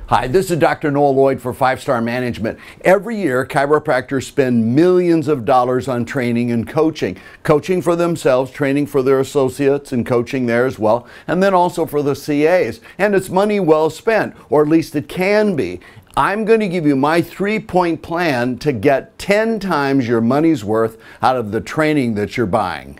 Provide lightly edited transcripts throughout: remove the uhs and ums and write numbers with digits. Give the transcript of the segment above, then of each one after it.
Hi, this is Dr. Noel Lloyd for 5-Star Management. Every year, chiropractors spend millions of dollars on training and coaching. Coaching for themselves, training for their associates, and coaching there as well, and then also for the CAs. And it's money well spent, or at least it can be. I'm going to give you my 3-point plan to get 10 times your money's worth out of the training that you're buying.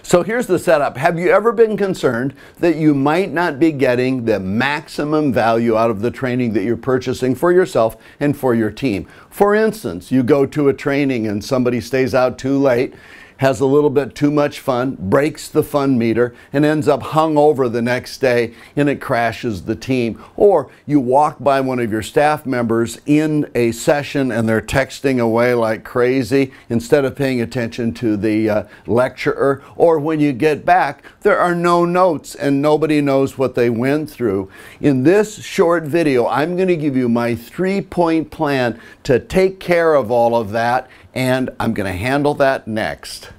So here's the setup. Have you ever been concerned that you might not be getting the maximum value out of the training that you're purchasing for yourself and for your team? For instance, you go to a training and somebody stays out too late, has a little bit too much fun, breaks the fun meter, and ends up hung over the next day, and it crashes the team. Or you walk by one of your staff members in a session and they're texting away like crazy instead of paying attention to the lecturer. Or when you get back, there are no notes and nobody knows what they went through. In this short video, I'm going to give you my 3-point plan to take care of all of that, and I'm going to handle that next.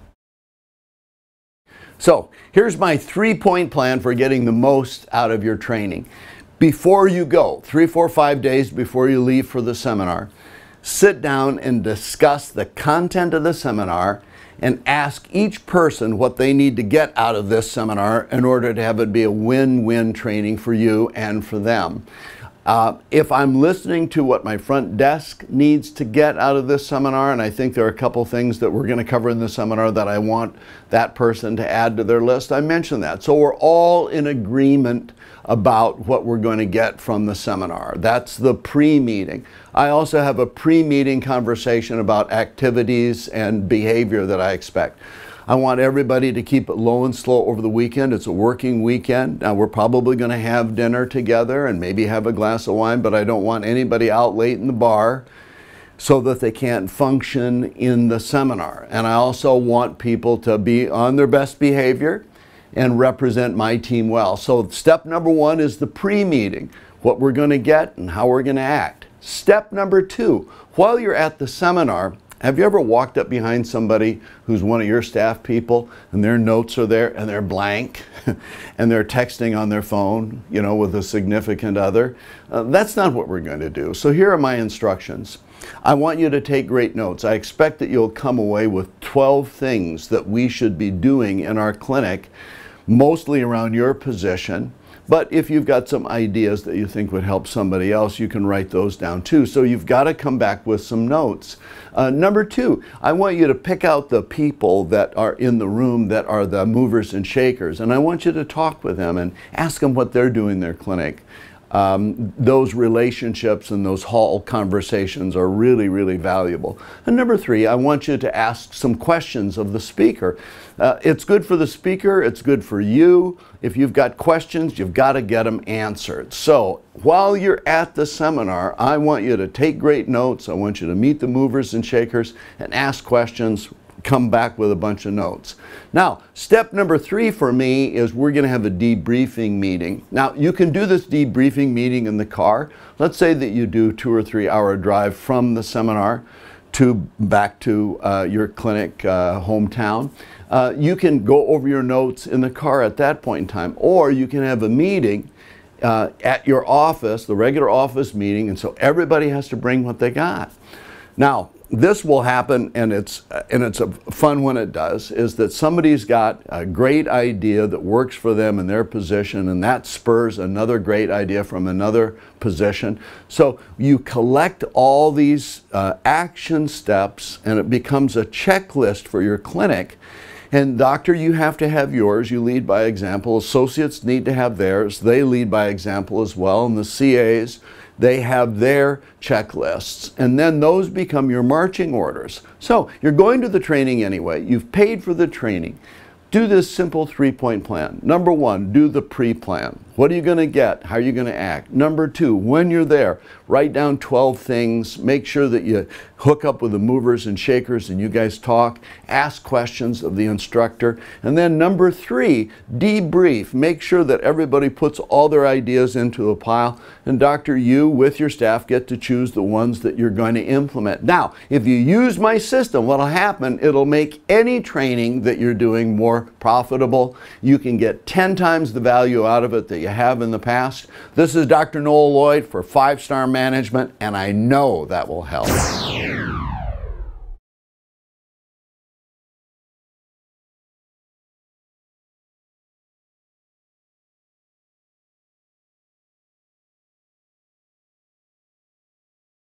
So here's my 3-point plan for getting the most out of your training. Before you go, 3, 4, 5 days before you leave for the seminar, sit down and discuss the content of the seminar and ask each person what they need to get out of this seminar in order to have it be a win-win training for you and for them. If I'm listening to what my front desk needs to get out of this seminar, and I think there are a couple things that we're going to cover in the seminar that I want that person to add to their list, I mentioned that. So we're all in agreement about what we're going to get from the seminar. That's the pre-meeting. I also have a pre-meeting conversation about activities and behavior that I expect. I want everybody to keep it low and slow over the weekend. It's a working weekend. Now, we're probably going to have dinner together and maybe have a glass of wine, but I don't want anybody out late in the bar so that they can't function in the seminar. And I also want people to be on their best behavior and represent my team well. So step number 1 is the pre-meeting, what we're going to get and how we're going to act. Step number 2, while you're at the seminar, have you ever walked up behind somebody who's one of your staff people and their notes are there and they're blank and they're texting on their phone, you know, with a significant other? That's not what we're going to do. So here are my instructions. I want you to take great notes. I expect that you'll come away with 12 things that we should be doing in our clinic, mostly around your position. But if you've got some ideas that you think would help somebody else, you can write those down too. So you've got to come back with some notes. Number 2, I want you to pick out the people that are in the room that are the movers and shakers. And I want you to talk with them and ask them what they're doing in their clinic. Those relationships and those hall conversations are really, really valuable. And number 3, I want you to ask some questions of the speaker. It's good for the speaker, it's good for you. If you've got questions, you've got to get them answered. So while you're at the seminar, I want you to take great notes. I want you to meet the movers and shakers and ask questions. Come back with a bunch of notes. Now, step number 3 for me is we're going to have a debriefing meeting. Now, you can do this debriefing meeting in the car. Let's say that you do 2 or 3 hour drive from the seminar back to your clinic hometown. You can go over your notes in the car at that point in time, or you can have a meeting at your office, the regular office meeting, and so everybody has to bring what they got. Now, this will happen, and it's fun when it does, is that somebody's got a great idea that works for them in their position, and that spurs another great idea from another position. So you collect all these action steps, and it becomes a checklist for your clinic. And doctor, you have to have yours. You lead by example. Associates need to have theirs. They lead by example as well. And the CAs, they have their checklists. And then those become your marching orders. So you're going to the training anyway. You've paid for the training. Do this simple 3-point plan. Number 1, do the pre-plan. What are you going to get? How are you going to act? Number 2, when you're there, write down 12 things. Make sure that you hook up with the movers and shakers and you guys talk. Ask questions of the instructor. And then number 3, debrief. Make sure that everybody puts all their ideas into a pile. And doctor, you with your staff get to choose the ones that you're going to implement. Now, if you use my system, what'll happen, it'll make any training that you're doing more profitable. You can get 10 times the value out of it that you have in the past. This is Dr. Noel Lloyd for 5 Star Management, and I know that will help.